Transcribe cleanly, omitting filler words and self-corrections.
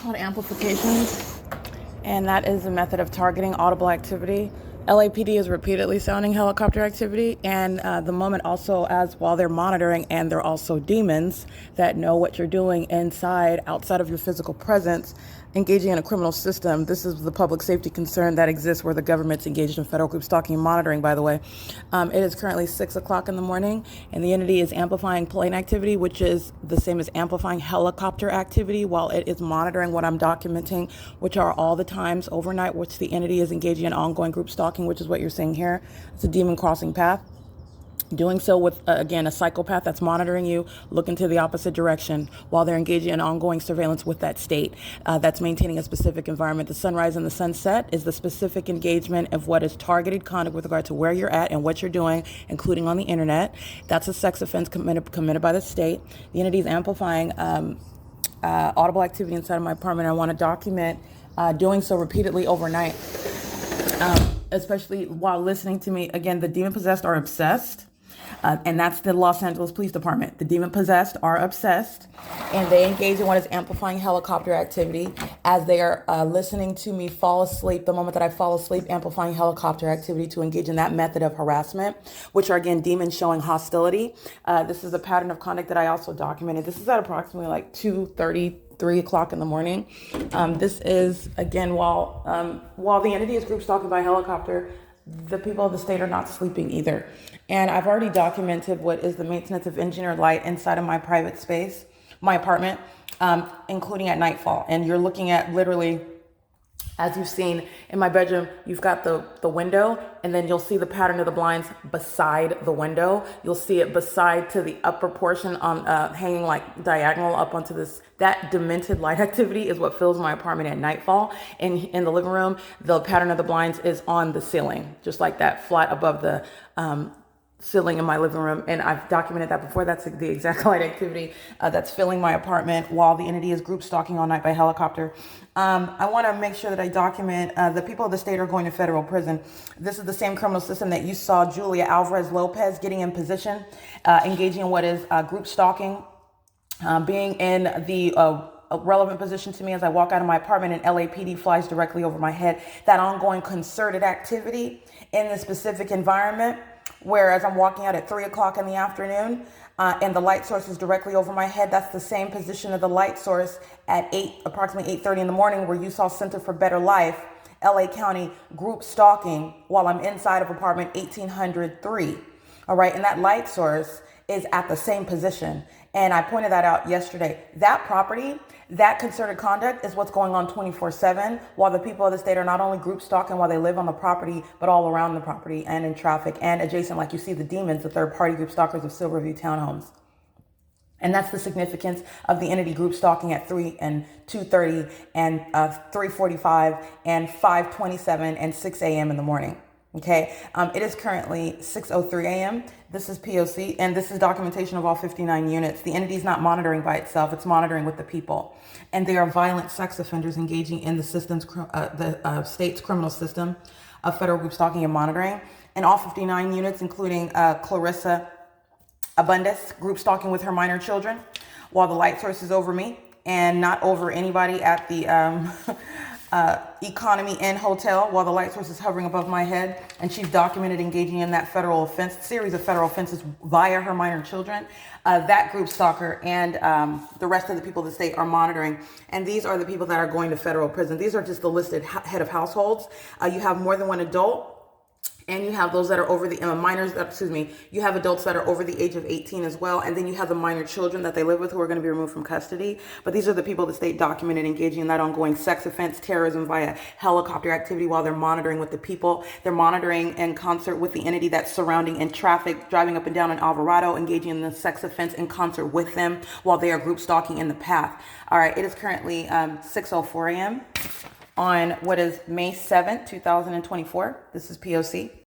called amplifications, and that is a method of targeting audible activity. LAPD is repeatedly sounding helicopter activity, and the moment also as while they're monitoring, and they're also demons that know what you're doing outside of your physical presence, engaging in a criminal system. This is the public safety concern that exists where the government's engaged in federal group stalking and monitoring, by the way. It is currently 6 o'clock in the morning, and the entity is amplifying plane activity, which is the same as amplifying helicopter activity, while it is monitoring what I'm documenting, which are all the times overnight which the entity is engaging in ongoing group stalking, which is what you're seeing here. It's a demon crossing path. Doing so with, again, a psychopath that's monitoring you, looking to the opposite direction while they're engaging in ongoing surveillance with that state that's maintaining a specific environment. The sunrise and the sunset is the specific engagement of what is targeted conduct with regard to where you're at and what you're doing, including on the internet. That's a sex offense committed by the state. The entity is amplifying audible activity inside of my apartment. I want to document doing so repeatedly overnight, especially while listening to me. Again, the demon-possessed are obsessed. And that's the Los Angeles Police Department. The demon-possessed are obsessed, and they engage in what is amplifying helicopter activity as they are listening to me fall asleep. The moment that I fall asleep, amplifying helicopter activity to engage in that method of harassment, which are, again, demons showing hostility. This is a pattern of conduct that I also documented. This is at approximately like 2:30, 3 o'clock in the morning. This is, again, while the entity is group stalking by helicopter, the people of the state are not sleeping either. And I've already documented what is the maintenance of engineered light inside of my private space, my apartment, including at nightfall. And you're looking at literally, as you've seen in my bedroom, you've got the window, and then you'll see the pattern of the blinds beside the window. You'll see it beside to the upper portion on hanging like diagonal up onto this. That demented light activity is what fills my apartment at nightfall. And in the living room, the pattern of the blinds is on the ceiling, just like that, flat above the ceiling in my living room. And I've documented that before. That's the exact light activity that's filling my apartment while the entity is group stalking all night by helicopter. I want to make sure that I document the people of the state are going to federal prison. This is the same criminal system that you saw Julia Alvarez Lopez getting in position, engaging in what is group stalking, being in the relevant position to me as I walk out of my apartment and LAPD flies directly over my head. That ongoing concerted activity in the specific environment, whereas I'm walking out at 3 o'clock in the afternoon and the light source is directly over my head. That's the same position of the light source at approximately 8:30 in the morning, where you saw Center for Better Life, LA County, group stalking while I'm inside of apartment 1803. All right. And that light source is at the same position. And I pointed that out yesterday. That property, that concerted conduct is what's going on 24/7, while the people of the state are not only group stalking while they live on the property, but all around the property and in traffic and adjacent, like you see the demons, the third party group stalkers of Silverview townhomes. And that's the significance of the entity group stalking at 3 and 2:30 and 3:45 and 5:27 and 6 a.m. in the morning. Okay, it is currently 6:03 a.m. This is P.O.C. and this is documentation of all 59 units. The entity is not monitoring by itself; it's monitoring with the people, and they are violent sex offenders engaging in the system's, the state's criminal system of federal group stalking and monitoring. And all 59 units, including Clarissa Abundis, group stalking with her minor children, while the light source is over me and not over anybody at the Economy Inn Hotel, while the light source is hovering above my head, and she's documented engaging in that federal offense, series of federal offenses via her minor children. That group stalker and the rest of the people of the state are monitoring, and these are the people that are going to federal prison. These are just the listed head of households. You have more than one adult. And you have those that are over the you have adults that are over the age of 18 as well. And then you have the minor children that they live with who are going to be removed from custody. But these are the people the state documented engaging in that ongoing sex offense, terrorism via helicopter activity while they're monitoring with the people. They're monitoring in concert with the entity that's surrounding in traffic, driving up and down in Alvarado, engaging in the sex offense in concert with them while they are group stalking in the path. All right, it is currently 6:04 a.m. on what is May 7th, 2024. This is P.O.C.